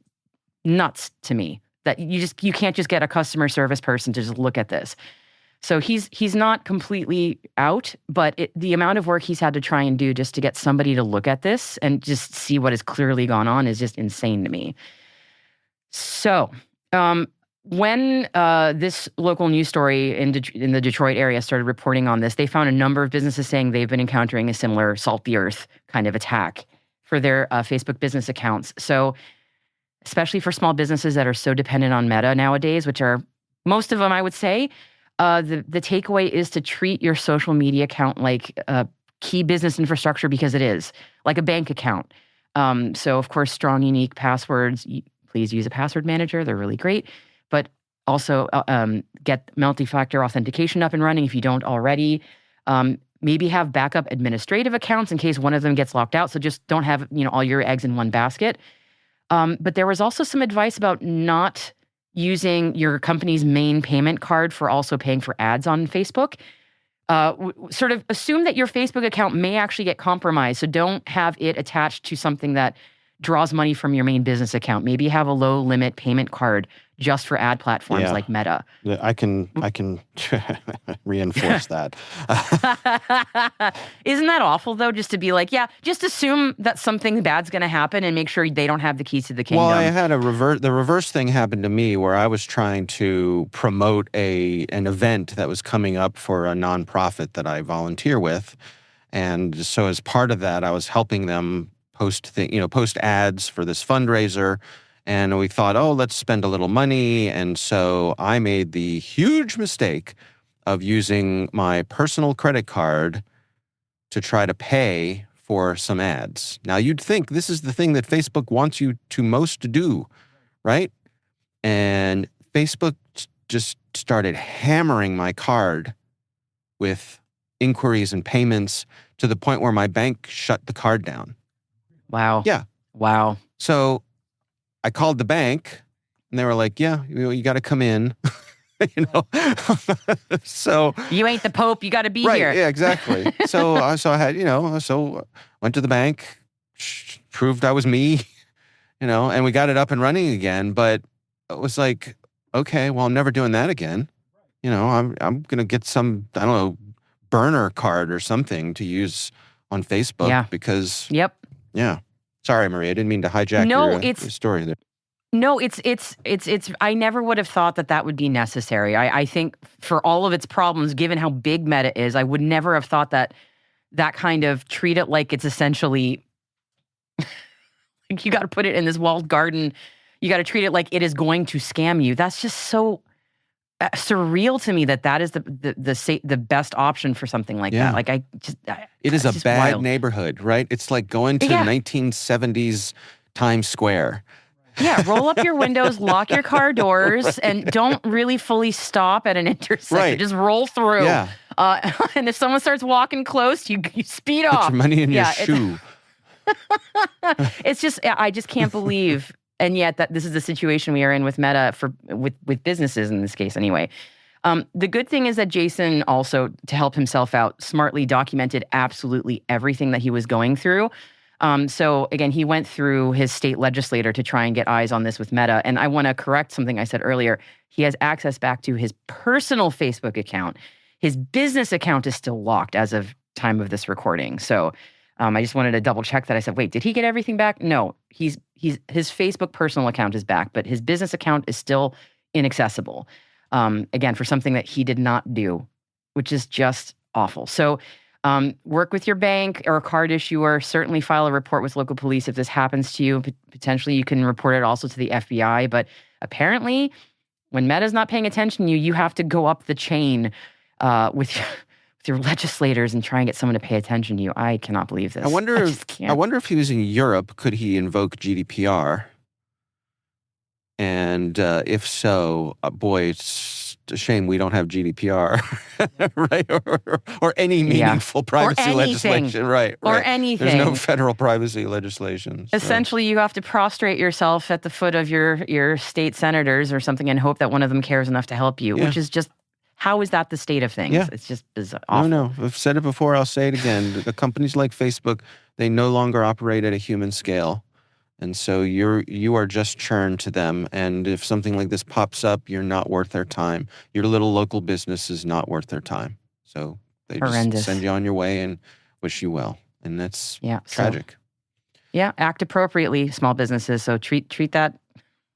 [SPEAKER 4] nuts to me. That you can't just get a customer service person to just look at this. So he's not completely out, but the amount of work he's had to try and do just to get somebody to look at this and just see what has clearly gone on is just insane to me. So when this local news story in the Detroit area started reporting on this, they found a number of businesses saying they've been encountering a similar salt the earth kind of attack for their Facebook business accounts. So especially for small businesses that are so dependent on Meta nowadays, which are most of them, I would say, the takeaway is to treat your social media account like key business infrastructure, because it is, like a bank account. So, of course, strong, unique passwords. Please use a password manager. They're really great. But also get multi-factor authentication up and running if you don't already. Maybe have backup administrative accounts in case one of them gets locked out. So just don't have all your eggs in one basket. But there was also some advice about not using your company's main payment card for also paying for ads on Facebook. Sort of assume that your Facebook account may actually get compromised. So don't have it attached to something that draws money from your main business account. Maybe have a low limit payment card just for ad platforms like Meta.
[SPEAKER 2] I can reinforce that.
[SPEAKER 4] Isn't that awful though? Just to be like, just assume that something bad's going to happen and make sure they don't have the keys to the kingdom.
[SPEAKER 2] Well, I had the reverse thing happened to me where I was trying to promote an event that was coming up for a nonprofit that I volunteer with. And so as part of that, I was helping them post ads for this fundraiser. And we thought, let's spend a little money. And so I made the huge mistake of using my personal credit card to try to pay for some ads. Now, you'd think this is the thing that Facebook wants you to most do, right? And Facebook just started hammering my card with inquiries and payments to the point where my bank shut the card down.
[SPEAKER 4] Wow.
[SPEAKER 2] Yeah.
[SPEAKER 4] Wow.
[SPEAKER 2] So I called the bank and they were like, you got to come in, so
[SPEAKER 4] you ain't the Pope. You got to be
[SPEAKER 2] right,
[SPEAKER 4] here.
[SPEAKER 2] Yeah, exactly. So I had, went to the bank, proved I was me, and we got it up and running again. But it was like, okay, well, I'm never doing that again. I'm going to get some, I don't know, burner card or something to use on Facebook because.
[SPEAKER 4] Yep.
[SPEAKER 2] Yeah. Sorry, Marie. I didn't mean to hijack your story there.
[SPEAKER 4] No, it's. I never would have thought that would be necessary. I think for all of its problems, given how big Meta is, I would never have thought that kind of treat it like it's essentially like you got to put it in this walled garden. You got to treat it like it is going to scam you. That's just so surreal to me that is the best option for something like that. Like
[SPEAKER 2] it is a bad wild neighborhood, right? It's like going to 1970s Times Square.
[SPEAKER 4] Yeah, roll up your windows, lock your car doors, and don't really fully stop at an intersection. Right. Just roll through.
[SPEAKER 2] Yeah.
[SPEAKER 4] And if someone starts walking close, you speed off.
[SPEAKER 2] Put your money in your shoe.
[SPEAKER 4] It's just, I just can't believe, and yet that this is the situation we are in with Meta with businesses in this case anyway. The good thing is that Jason also, to help himself out, smartly documented absolutely everything that he was going through. So again, he went through his state legislator to try and get eyes on this with Meta. And I want to correct something I said earlier. He has access back to his personal Facebook account. His business account is still locked as of time of this recording. So I just wanted to double check that. I said, wait, did he get everything back? No, his Facebook personal account is back, but his business account is still inaccessible. Again, for something that he did not do, which is just awful. So work with your bank or a card issuer. Certainly file a report with local police if this happens to you. Potentially you can report it also to the FBI. But apparently, when Meta's not paying attention to you, you have to go up the chain with your legislators and try and get someone to pay attention to you. I cannot believe this.
[SPEAKER 2] I wonder if he was in Europe, could he invoke GDPR? And if so, boy, it's a shame we don't have GDPR, right? Or any meaningful privacy legislation, right?
[SPEAKER 4] Or anything.
[SPEAKER 2] There's no federal privacy legislation. So.
[SPEAKER 4] Essentially, you have to prostrate yourself at the foot of your state senators or something and hope that one of them cares enough to help you, which is just, how is that the state of things?
[SPEAKER 2] Yeah.
[SPEAKER 4] It's just bizarre. Awful.
[SPEAKER 2] No, I've said it before, I'll say it again. The companies like Facebook, they no longer operate at a human scale. And so you are just churn to them. And if something like this pops up, you're not worth their time. Your little local business is not worth their time. So they just send you on your way and wish you well. And that's tragic.
[SPEAKER 4] So, act appropriately, small businesses. So treat that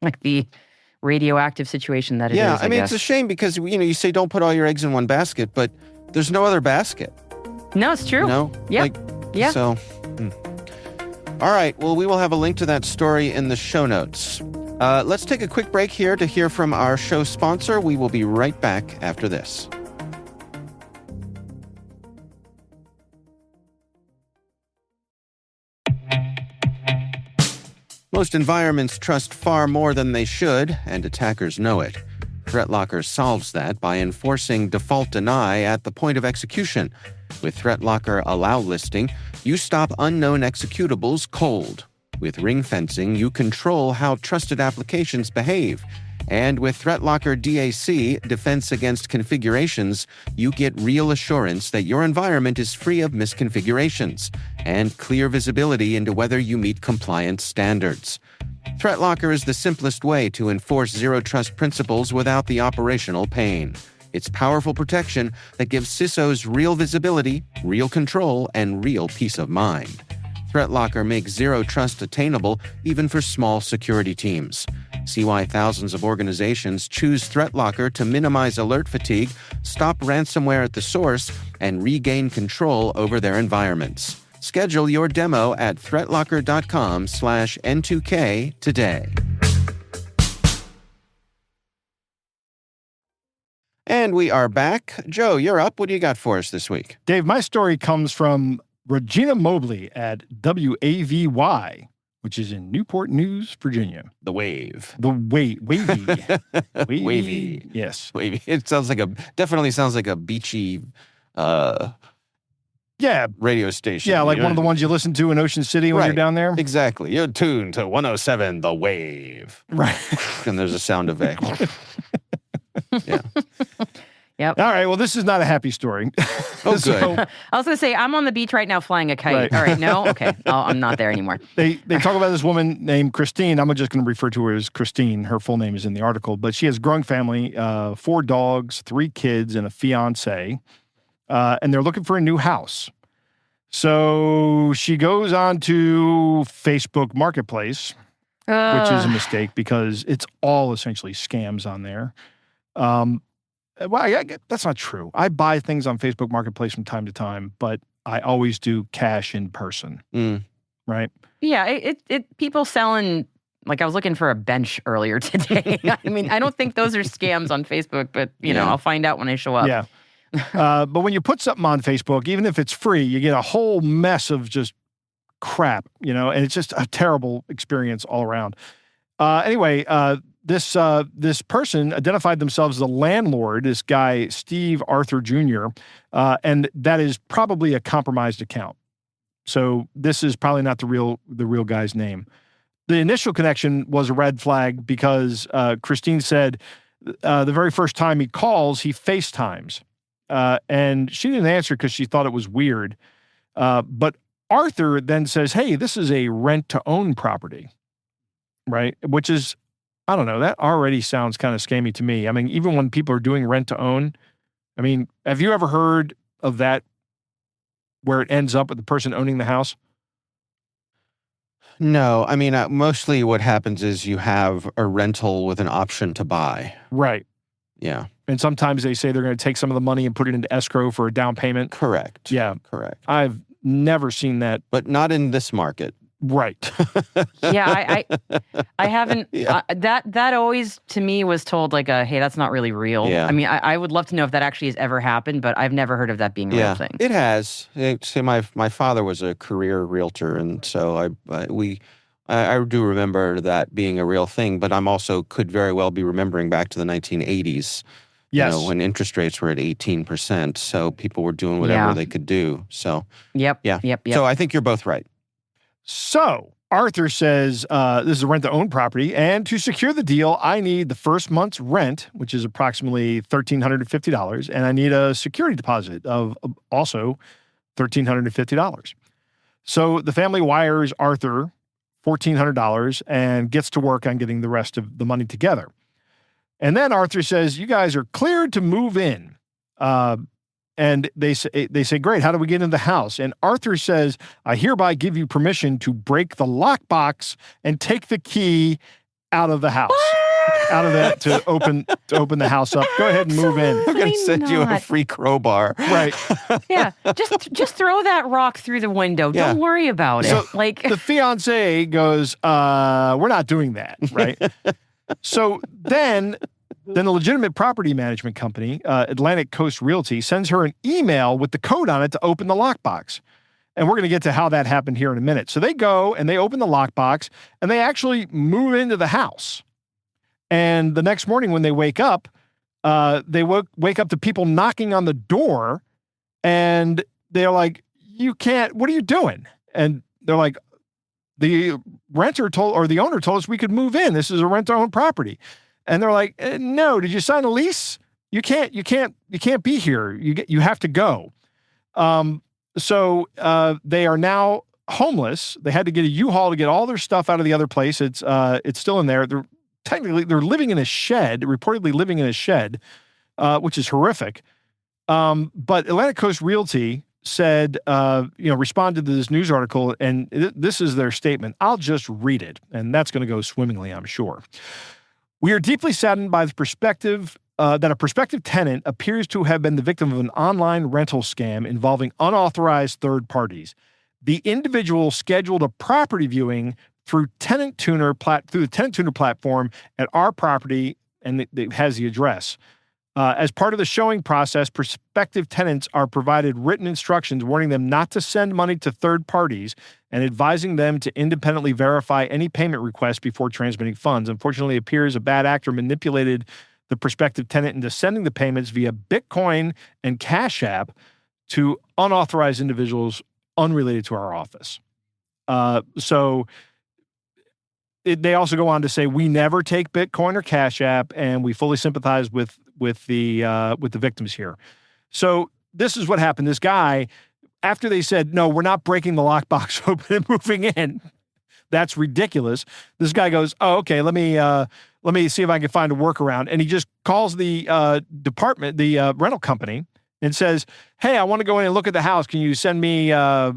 [SPEAKER 4] like the radioactive situation that it is.
[SPEAKER 2] Yeah, I mean, it's a shame because, you say don't put all your eggs in one basket, but there's no other basket.
[SPEAKER 4] No, it's true.
[SPEAKER 2] Yeah. So... All right, well, we will have a link to that story in the show notes. Let's take a quick break here to hear from our show sponsor. We will be right back after this. Most environments trust far more than they should, and attackers know it. ThreatLocker solves that by enforcing default deny at the point of execution. With ThreatLocker Allow listing, you stop unknown executables cold. With ring fencing, you control how trusted applications behave. And with ThreatLocker DAC, Defense Against Configurations, you get real assurance that your environment is free of misconfigurations and clear visibility into whether you meet compliance standards. ThreatLocker is the simplest way to enforce zero-trust principles without the operational pain. It's powerful protection that gives CISOs real visibility, real control, and real peace of mind. ThreatLocker makes zero trust attainable even for small security teams. See why thousands of organizations choose ThreatLocker to minimize alert fatigue, stop ransomware at the source, and regain control over their environments. Schedule your demo at threatlocker.com/N2K today. And we are back. Joe, you're up. What do you got for us this week?
[SPEAKER 3] Dave, my story comes from Regina Mobley at WAVY, which is in Newport News, Virginia.
[SPEAKER 2] The Wave.
[SPEAKER 3] Wavy.
[SPEAKER 2] Wavy.
[SPEAKER 3] Yes.
[SPEAKER 2] Wavy. It definitely sounds like a beachy radio station.
[SPEAKER 3] Yeah, like one of the ones you listen to in Ocean City when you're down there.
[SPEAKER 2] Exactly. You're tuned to 107 The Wave.
[SPEAKER 3] Right.
[SPEAKER 2] And there's a sound effect. Yeah.
[SPEAKER 4] Yep.
[SPEAKER 3] All right. Well, this is not a happy story.
[SPEAKER 2] Oh, good.
[SPEAKER 4] I was going to say, I'm on the beach right now flying a kite.
[SPEAKER 3] Right.
[SPEAKER 4] All right. No? Okay. I'm not there anymore.
[SPEAKER 3] They talk about this woman named Christine. I'm just going to refer to her as Christine. Her full name is in the article. But she has a growing family, 4 dogs, 3 kids, and a fiance. And they're looking for a new house. So she goes on to Facebook Marketplace, which is a mistake because it's all essentially scams on there. Well, that's not true. I buy things on Facebook Marketplace from time to time, but I always do cash in person. Right?
[SPEAKER 4] Yeah, it people selling, like I was looking for a bench earlier today. I mean, I don't think those are scams on Facebook, but you know, I'll find out when I show up.
[SPEAKER 3] Yeah. But when you put something on Facebook, even if it's free, you get a whole mess of just crap, and it's just a terrible experience all around. Anyway, this person identified themselves as a landlord, this guy, Steve Arthur Jr., and that is probably a compromised account. So this is probably not the real guy's name. The initial connection was a red flag because Christine said the very first time he calls, he FaceTimes. And she didn't answer because she thought it was weird. But Arthur then says, hey, this is a rent-to-own property, right? Which is, I don't know, that already sounds kind of scammy to me. I mean, even when people are doing rent-to-own, I mean, have you ever heard of that where it ends up with the person owning the house?
[SPEAKER 2] No, I mean, mostly what happens is you have a rental with an option to buy.
[SPEAKER 3] Right.
[SPEAKER 2] Yeah.
[SPEAKER 3] And sometimes they say they're going to take some of the money and put it into escrow for a down payment.
[SPEAKER 2] Correct.
[SPEAKER 3] Yeah.
[SPEAKER 2] Correct.
[SPEAKER 3] I've never seen that.
[SPEAKER 2] But not in this market.
[SPEAKER 3] Right.
[SPEAKER 4] Yeah, I haven't.
[SPEAKER 2] Yeah.
[SPEAKER 4] That always to me was told like, hey, that's not really real.
[SPEAKER 2] Yeah.
[SPEAKER 4] I mean, I would love to know if that actually has ever happened, but I've never heard of that being a real thing.
[SPEAKER 2] It has. See, my father was a career realtor, and so I do remember that being a real thing. But I'm also could very well be remembering back to the 1980s.
[SPEAKER 3] Yes.
[SPEAKER 2] When interest rates were at 18%, so people were doing whatever they could do. So
[SPEAKER 4] Yep.
[SPEAKER 2] yeah.
[SPEAKER 4] Yep.
[SPEAKER 2] So I think you're both right.
[SPEAKER 3] So Arthur says, this is a rent-to-own property, and to secure the deal, I need the first month's rent, which is approximately $1,350, and I need a security deposit of also $1,350. So the family wires Arthur $1,400 and gets to work on getting the rest of the money together. And then Arthur says, you guys are cleared to move in. And they say, great, how do we get into the house? And Arthur says, I hereby give you permission to break the lockbox and take the key out of the house. Out of that to open the house up. Go ahead and move in.
[SPEAKER 2] I'm going to send you a free crowbar.
[SPEAKER 3] Right.
[SPEAKER 4] Yeah. Just throw that rock through the window.
[SPEAKER 2] Yeah.
[SPEAKER 4] Don't worry about it.
[SPEAKER 3] So
[SPEAKER 4] Like
[SPEAKER 3] the fiance goes, we're not doing that, right? So then the legitimate property management company, Atlantic Coast Realty, sends her an email with the code on it to open the lockbox. And we're going to get to how that happened here in a minute. So they go and they open the lockbox and they actually move into the house. And the next morning when they wake up, they wake up to people knocking on the door and they're like, you can't, what are you doing? And they're like, the owner told us we could move in. This is a rent-to-own property. And they're like, no, did you sign a lease? You can't be here. You have to go. So they are now homeless. They had to get a U-Haul to get all their stuff out of the other place. It's still in there. They're living in a shed, reportedly living in a shed, which is horrific. But Atlantic Coast Realty said, responded to this news article, and this is their statement. I'll just read it, and that's going to go swimmingly, I'm sure. We are deeply saddened by the perspective that a prospective tenant appears to have been the victim of an online rental scam involving unauthorized third parties. The individual scheduled a property viewing through the Tenant Tuner platform at our property, and it has the address. As part of the showing process, prospective tenants are provided written instructions warning them not to send money to third parties and advising them to independently verify any payment request before transmitting funds. Unfortunately, it appears a bad actor manipulated the prospective tenant into sending the payments via Bitcoin and Cash App to unauthorized individuals unrelated to our office. They also go on to say, we never take Bitcoin or Cash App, and we fully sympathize with the victims here. So this is what happened. This guy, after they said, no, we're not breaking the lockbox open and moving in, that's ridiculous. This guy goes, oh, okay, let me see if I can find a workaround. And he just calls the rental company, and says, hey, I want to go in and look at the house. Can you send me a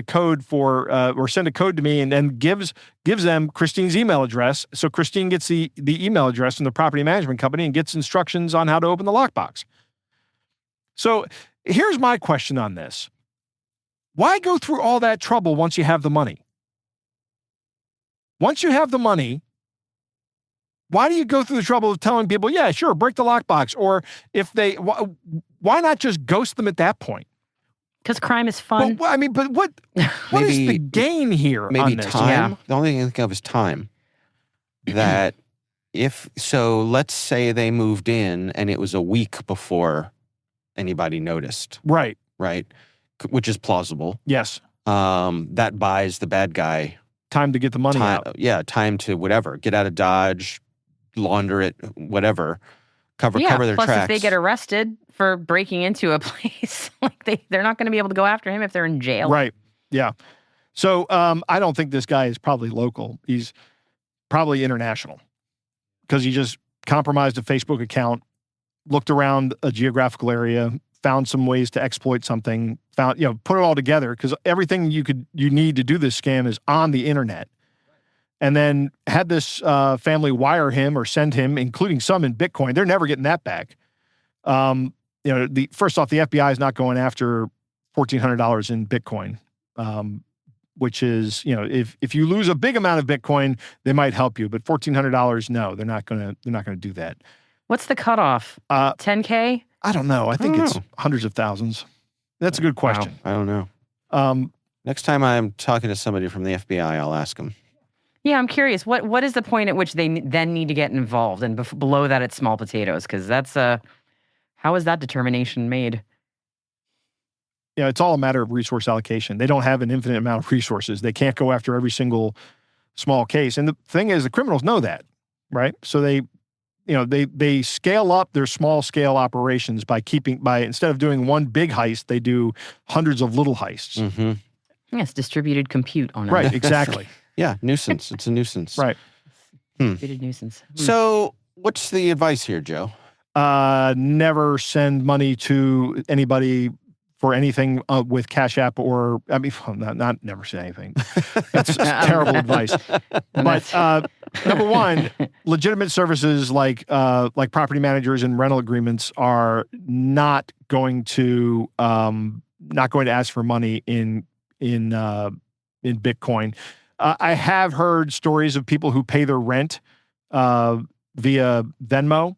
[SPEAKER 3] code or send a code to me? And then gives them Christine's email address. So Christine gets the email address from the property management company and gets instructions on how to open the lockbox. So here's my question on this. Why go through all that trouble once you have the money? Once you have the money, why do you go through the trouble of telling people, yeah, sure, break the lockbox? Or why not just ghost them at that point?
[SPEAKER 4] Because crime is fun.
[SPEAKER 3] Well, I mean, but what is the gain here
[SPEAKER 2] maybe
[SPEAKER 3] on this?
[SPEAKER 2] Time.
[SPEAKER 4] Yeah.
[SPEAKER 2] The only thing I think of is time. That let's say they moved in and it was a week before anybody noticed.
[SPEAKER 3] Right.
[SPEAKER 2] Right. Which is plausible.
[SPEAKER 3] Yes.
[SPEAKER 2] That buys the bad guy
[SPEAKER 3] time to get the money out.
[SPEAKER 2] Yeah, time to whatever. Get out of Dodge, launder it, whatever. Cover their
[SPEAKER 4] plus
[SPEAKER 2] tracks.
[SPEAKER 4] If they get arrested for breaking into a place, they're not going to be able to go after him if they're in jail.
[SPEAKER 3] Right. Yeah. So I don't think this guy is probably local. He's probably international because he just compromised a Facebook account, looked around a geographical area, found some ways to exploit something, put it all together, because everything you need to do this scam is on the internet. And then had this family wire him or send him, including some in Bitcoin. They're never getting that back. First off, the FBI is not going after $1,400 in Bitcoin, which is, if you lose a big amount of Bitcoin, they might help you, but $1,400, no, they're not going to do that.
[SPEAKER 4] What's the cutoff? 10K?
[SPEAKER 3] I don't know. I think it's hundreds of thousands. That's a good question.
[SPEAKER 2] Wow. I don't know. Next time I'm talking to somebody from the FBI, I'll ask them.
[SPEAKER 4] Yeah, I'm curious. What is the point at which they then need to get involved? And below that, it's small potatoes, because that's how is that determination made?
[SPEAKER 3] It's all a matter of resource allocation. They don't have an infinite amount of resources. They can't go after every single small case. And the thing is, the criminals know that, right? So they scale up their small scale operations by instead of doing one big heist, they do hundreds of little heists.
[SPEAKER 2] Mm-hmm.
[SPEAKER 4] Yes, distributed compute on it.
[SPEAKER 3] Right, exactly.
[SPEAKER 2] Yeah, nuisance. It's a nuisance.
[SPEAKER 3] Right.
[SPEAKER 4] Distributed nuisance.
[SPEAKER 2] So what's the advice here, Joe?
[SPEAKER 3] Never send money to anybody for anything with Cash App not never say anything. That's terrible advice. But number one, legitimate services like property managers and rental agreements are not going to ask for money in Bitcoin. I have heard stories of people who pay their rent via Venmo.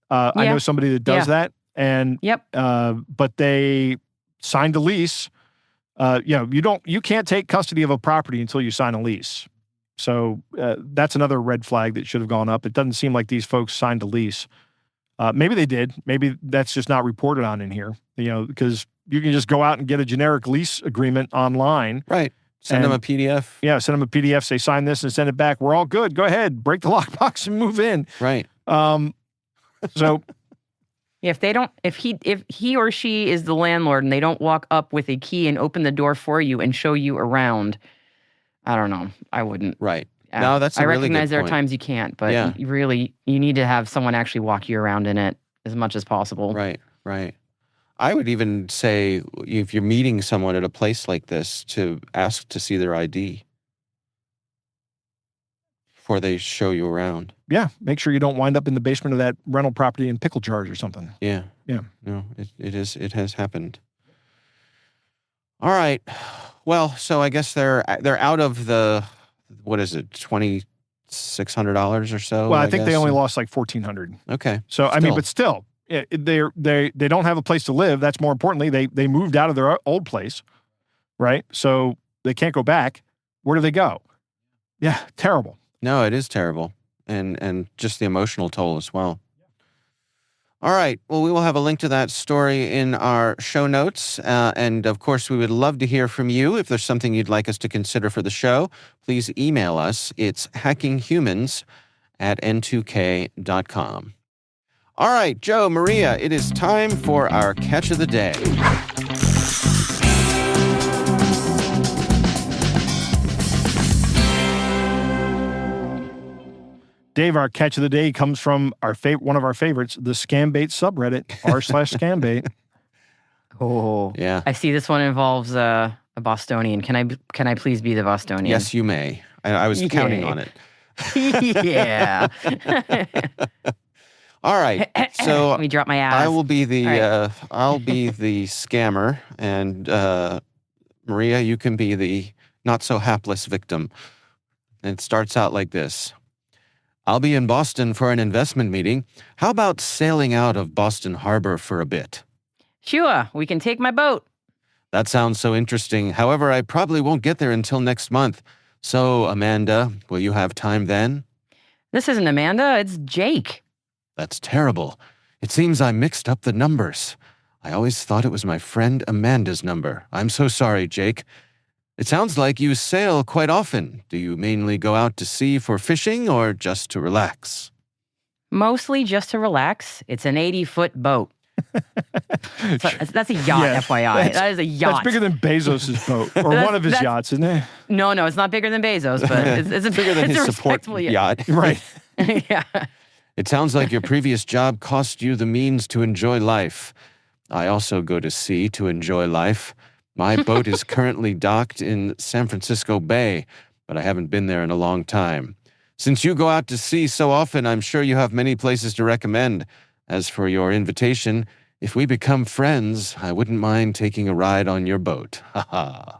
[SPEAKER 3] I know somebody that does that, and but they signed a lease. You can't take custody of a property until you sign a lease. So that's another red flag that should have gone up. It doesn't seem like these folks signed a lease. Maybe they did. Maybe that's just not reported on in here. Because you can just go out and get a generic lease agreement online.
[SPEAKER 2] Right. Send them a PDF. Yeah,
[SPEAKER 3] send them a PDF. Say, sign this and send it back. We're all good. Go ahead. Break the lockbox and move in.
[SPEAKER 2] Right.
[SPEAKER 3] So,
[SPEAKER 4] if he or she is the landlord and they don't walk up with a key and open the door for you and show you around, I don't know. I wouldn't.
[SPEAKER 2] Right. No, that's a really good point.
[SPEAKER 4] I recognize there are times you can't, but you need to have someone actually walk you around in it as much as possible.
[SPEAKER 2] Right. Right. I would even say if you're meeting someone at a place like this, to ask to see their ID before they show you around.
[SPEAKER 3] Yeah, make sure you don't wind up in the basement of that rental property in pickle jars or something.
[SPEAKER 2] Yeah.
[SPEAKER 3] Yeah.
[SPEAKER 2] No, it has happened. All right. Well, so I guess they're out of the, what is it, $2,600 or so?
[SPEAKER 3] Well, I think they only lost like $1,400.
[SPEAKER 2] Okay.
[SPEAKER 3] So but still, they don't have a place to live. That's more importantly, they moved out of their old place, right? So they can't go back. Where do they go? Yeah, terrible.
[SPEAKER 2] No, it is terrible. And just the emotional toll as well. All right. Well, we will have a link to that story in our show notes. And of course, we would love to hear from you. If there's something you'd like us to consider for the show, please email us. It's hackinghumans@n2k.com. All right, Joe, Maria, it is time for our catch of the day.
[SPEAKER 3] Dave, our catch of the day comes from one of our favorites, the Scambait subreddit, r/Scambait.
[SPEAKER 4] Oh,
[SPEAKER 2] yeah.
[SPEAKER 4] I see this one involves a Bostonian. Can I please be the Bostonian?
[SPEAKER 2] Yes, you may. I was counting on it.
[SPEAKER 4] Yeah.
[SPEAKER 2] All right. So
[SPEAKER 4] let me drop my ass.
[SPEAKER 2] I will be the I'll be the scammer, and Maria, you can be the not so hapless victim. And it starts out like this. I'll be in Boston for an investment meeting. How about sailing out of Boston Harbor for a bit?
[SPEAKER 4] Sure, we can take my boat.
[SPEAKER 2] That sounds so interesting. However, I probably won't get there until next month. So, Amanda, will you have time then?
[SPEAKER 4] This isn't Amanda, it's Jake.
[SPEAKER 2] That's terrible. It seems I mixed up the numbers. I always thought it was my friend Amanda's number. I'm so sorry, Jake. It sounds like you sail quite often. Do you mainly go out to sea for fishing or just to relax?
[SPEAKER 4] Mostly just to relax. It's an 80-foot boat. That's a yacht, FYI. That is a yacht.
[SPEAKER 3] That's bigger than Bezos' boat, or one of his yachts, isn't it?
[SPEAKER 4] No, it's not bigger than Bezos, but it's
[SPEAKER 2] bigger than his support yacht.
[SPEAKER 3] Right.
[SPEAKER 4] Yeah.
[SPEAKER 2] It sounds like your previous job cost you the means to enjoy life. I also go to sea to enjoy life. My boat is currently docked in San Francisco Bay, but I haven't been there in a long time. Since you go out to sea so often, I'm sure you have many places to recommend. As for your invitation, if we become friends, I wouldn't mind taking a ride on your boat. Ha ha.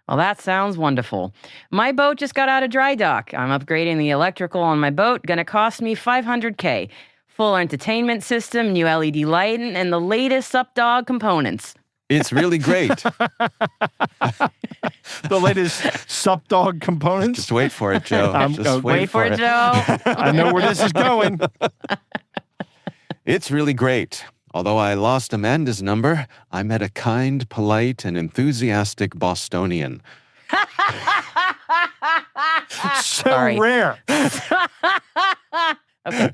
[SPEAKER 4] Well, that sounds wonderful. My boat just got out of dry dock. I'm upgrading the electrical on my boat. Gonna cost me $500K. Full entertainment system, new LED lighting, and the latest UpDog components.
[SPEAKER 2] It's really great.
[SPEAKER 3] The latest SupDog components.
[SPEAKER 2] Just wait for it, Joe. Just
[SPEAKER 4] Wait for it, Joe.
[SPEAKER 3] I know where this is going.
[SPEAKER 2] It's really great. Although I lost Amanda's number, I met a kind, polite, and enthusiastic Bostonian.
[SPEAKER 3] So
[SPEAKER 4] Sorry.
[SPEAKER 3] rare.
[SPEAKER 4] Okay,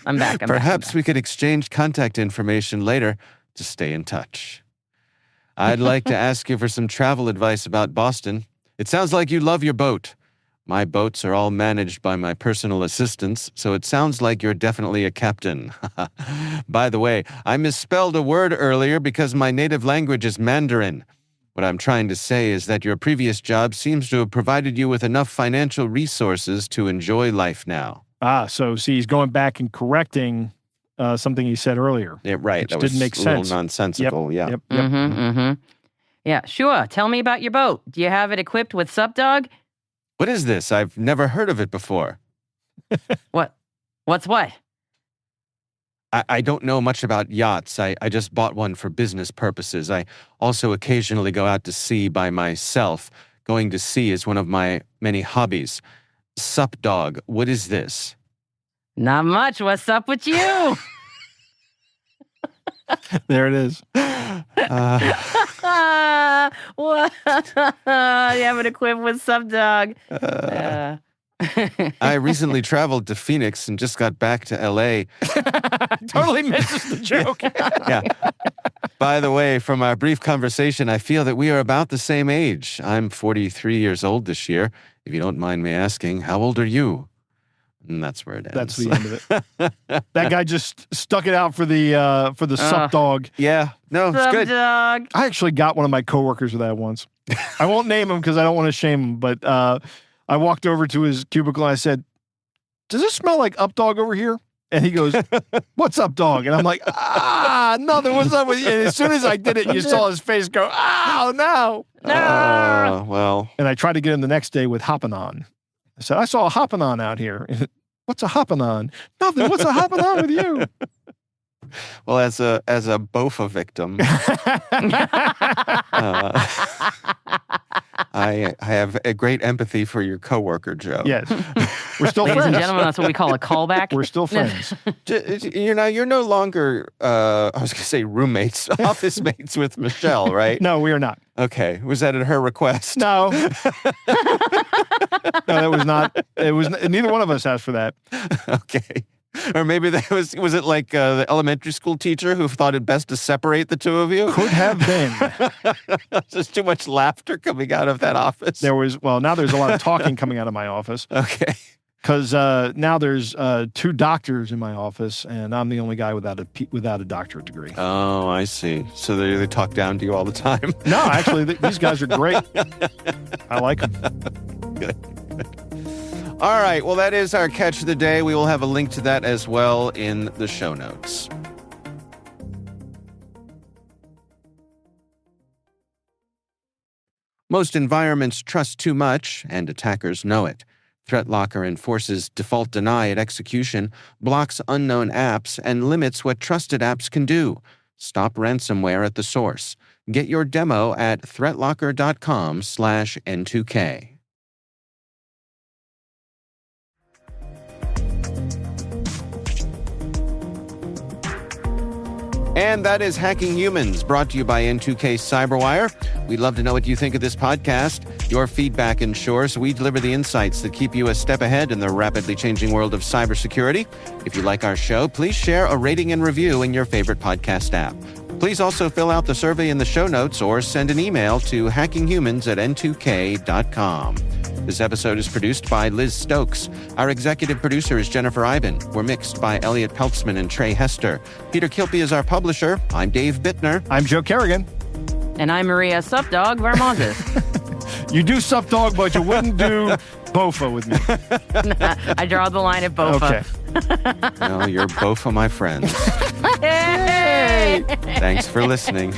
[SPEAKER 4] I'm back.
[SPEAKER 2] Perhaps we could exchange contact information later to stay in touch. I'd like to ask you for some travel advice about Boston. It sounds like you love your boat. My boats are all managed by my personal assistants, so it sounds like you're definitely a captain. By the way, I misspelled a word earlier because my native language is Mandarin. What I'm trying to say is that your previous job seems to have provided you with enough financial resources to enjoy life now.
[SPEAKER 3] So see, he's going back and correcting something he said earlier.
[SPEAKER 2] Yeah, right.
[SPEAKER 3] Which
[SPEAKER 2] That
[SPEAKER 3] didn't
[SPEAKER 2] was
[SPEAKER 3] make
[SPEAKER 2] a little
[SPEAKER 3] sense.
[SPEAKER 2] nonsensical. Yeah.
[SPEAKER 3] Yep.
[SPEAKER 4] Yeah, sure. Tell me about your boat. Do you have it equipped with SupDog?
[SPEAKER 2] What is this? I've never heard of it before.
[SPEAKER 4] What? What's what?
[SPEAKER 2] I don't know much about yachts. I just bought one for business purposes. I also occasionally go out to sea by myself. Going to sea is one of my many hobbies. SupDog, what is this?
[SPEAKER 4] Not much. What's up with you?
[SPEAKER 3] There it is.
[SPEAKER 4] What? You have it equipped with SupDog.
[SPEAKER 2] I recently traveled to Phoenix and just got back to L.A.
[SPEAKER 3] Totally misses the joke.
[SPEAKER 2] Yeah. By the way, from our brief conversation, I feel that we are about the same age. I'm 43 years old this year. If you don't mind me asking, how old are you? And that's where it ends.
[SPEAKER 3] That's the end of it. That guy just stuck it out for the SupDog.
[SPEAKER 2] Yeah. No, it's good.
[SPEAKER 4] SupDog.
[SPEAKER 3] I actually got one of my coworkers with that once. I won't name him because I don't want to shame him, but I walked over to his cubicle and I said, "Does it smell like UpDog over here?" And he goes, "What's up, dog?" And I'm like, nothing. What's up with you? And as soon as I did it, you saw his face go, "Oh, no."
[SPEAKER 2] Well.
[SPEAKER 3] And I tried to get him the next day with hopping on. I said, "I saw a hopping on out here." "What's a hopping on?" "Nothing. What's a hopping on with you?"
[SPEAKER 2] Well, as a BOFA victim, I have a great empathy for your coworker, Joe.
[SPEAKER 3] Yes. We're still
[SPEAKER 4] Ladies and
[SPEAKER 3] friends.
[SPEAKER 4] gentlemen, that's what we call a callback.
[SPEAKER 3] We're still friends.
[SPEAKER 2] You're no longer, I was going to say roommates, office mates with Michelle, right?
[SPEAKER 3] No, we are not.
[SPEAKER 2] Okay. Was that at her request?
[SPEAKER 3] No. No, that was not. It was neither one of us asked for that.
[SPEAKER 2] Okay. Or maybe that was it like the elementary school teacher who thought it best to separate the two of you?
[SPEAKER 3] Could have been.
[SPEAKER 2] There's too much laughter coming out of that office.
[SPEAKER 3] Now there's a lot of talking coming out of my office.
[SPEAKER 2] Okay.
[SPEAKER 3] Because now there's two doctors in my office, and I'm the only guy without a doctorate degree.
[SPEAKER 2] Oh, I see. So they talk down to you all the time?
[SPEAKER 3] No, actually, these guys are great. I like them.
[SPEAKER 2] Good. All right. Well, that is our catch of the day. We will have a link to that as well in the show notes. Most environments trust too much, and attackers know it. ThreatLocker enforces default deny at execution, blocks unknown apps, and limits what trusted apps can do. Stop ransomware at the source. Get your demo at threatlocker.com/N2K. And that is Hacking Humans, brought to you by N2K Cyberwire. We'd love to know what you think of this podcast. Your feedback ensures we deliver the insights that keep you a step ahead in the rapidly changing world of cybersecurity. If you like our show, please share a rating and review in your favorite podcast app. Please also fill out the survey in the show notes or send an email to hackinghumans@n2k.com. This episode is produced by Liz Stokes. Our executive producer is Jennifer Iben. We're mixed by Elliot Peltzman and Trey Hester. Peter Kilpie is our publisher. I'm Dave Bittner.
[SPEAKER 3] I'm Joe Kerrigan.
[SPEAKER 4] And I'm Maria Supdog Vermontes.
[SPEAKER 3] You do Sup Dog, but you wouldn't do Bofa with me.
[SPEAKER 4] I draw the line at Bofa.
[SPEAKER 3] Okay.
[SPEAKER 2] Well, you're both of my friends.
[SPEAKER 4] Hey!
[SPEAKER 2] Thanks for listening.